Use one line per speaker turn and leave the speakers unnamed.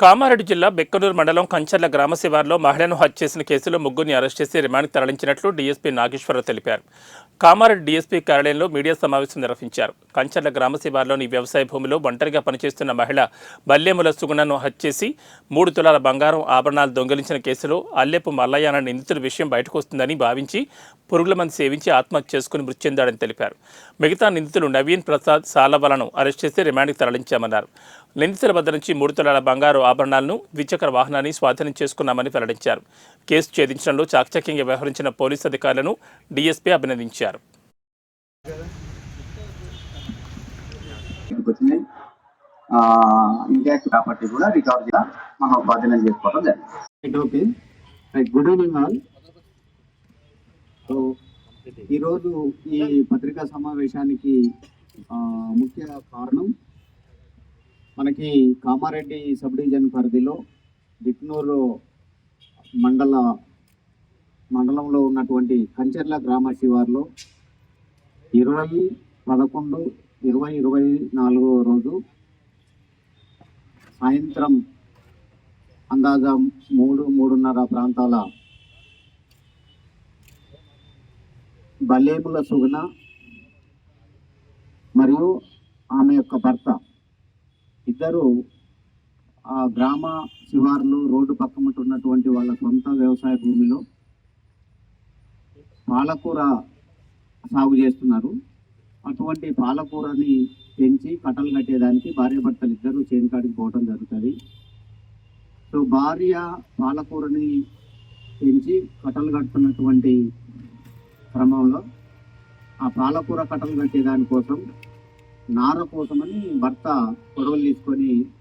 కామారెడ్డి జిల్లా బెక్కనూరు మండలం కంచర్ల గ్రామ శివార్లో మహిళను హత్య చేసిన కేసులో ముగ్గురిని అరెస్ట్ చేసి రిమాండ్కి తరలించినట్లు డీఎస్పీ నాగేశ్వరరావు తెలిపారు. కామారెడ్డి డీఎస్పీ కార్యాలయంలో మీడియా సమావేశం నిర్వహించారు. కంచర్ల గ్రామ శివార్లోని వ్యవసాయ భూమిలో ఒంటరిగా పనిచేస్తున్న మహిళ బల్లేముల సుగుణను హత్య చేసి 3 తులాల బంగారం ఆభరణాలు దొంగిలించిన కేసులో అల్లెపు మల్లయ్య అన్న నిందితుల విషయం బయటకు వస్తుందని భావించి పురుగుల మంది సేవించి ఆత్మహత్య చేసుకుని మృతి చెందాడని తెలిపారు. మిగతా నిందితులు నవీన్ ప్రసాద్ సాలవలను అరెస్ట్ చేసి రిమాండ్కి తరలించామన్నారు. నిందితుల వద్ద నుంచి 3 తులాల బంగారు ఆభరణాలను, ద్విచక్ర వాహనాన్ని స్వాధీనం చేసుకున్నామని వెల్లడించారు. కేసు ఛేదించడంలో చాకచక్యంగా వ్యవహరించిన పోలీసు అధికారులను డీఎస్పీ అభినందించారు.
కాబట్టి కూడా రికవర్ మనం స్వాధీనం చేసుకోవడం జరిగింది. Good evening all. సో ఈరోజు ఈ పత్రికా సమావేశానికి ముఖ్య కారణం మనకి కామారెడ్డి సబ్ డివిజన్ పరిధిలో బిక్నూరు మండలంలో ఉన్నటువంటి కంచర్ల గ్రామ శివార్లో 20/11/2024 రోజు సాయంత్రం అందాజా 3-3:30 ప్రాంతాల బల్లేముల సుగుణ మరియు ఆమె యొక్క భర్త ఇద్దరు ఆ గ్రామ శివార్లు రోడ్డు పక్కముంటున్నటువంటి వాళ్ళ సొంత వ్యవసాయ భూమిలో పాలకూర సాగు చేస్తున్నారు. అటువంటి పాలకూరని పెంచి కట్టలు కట్టేదానికి భార్యాభర్తలు ఇద్దరు చేను కాడికి పోవడం జరుగుతుంది. సో భార్య పాలకూరని పెంచి కట్టలు కట్టుతున్నటువంటి క్రమంలో ఆ పాలకూర కట్టలు కట్టేదాని కోసం నార కోసమని భర్త గొడవలు తీసుకొని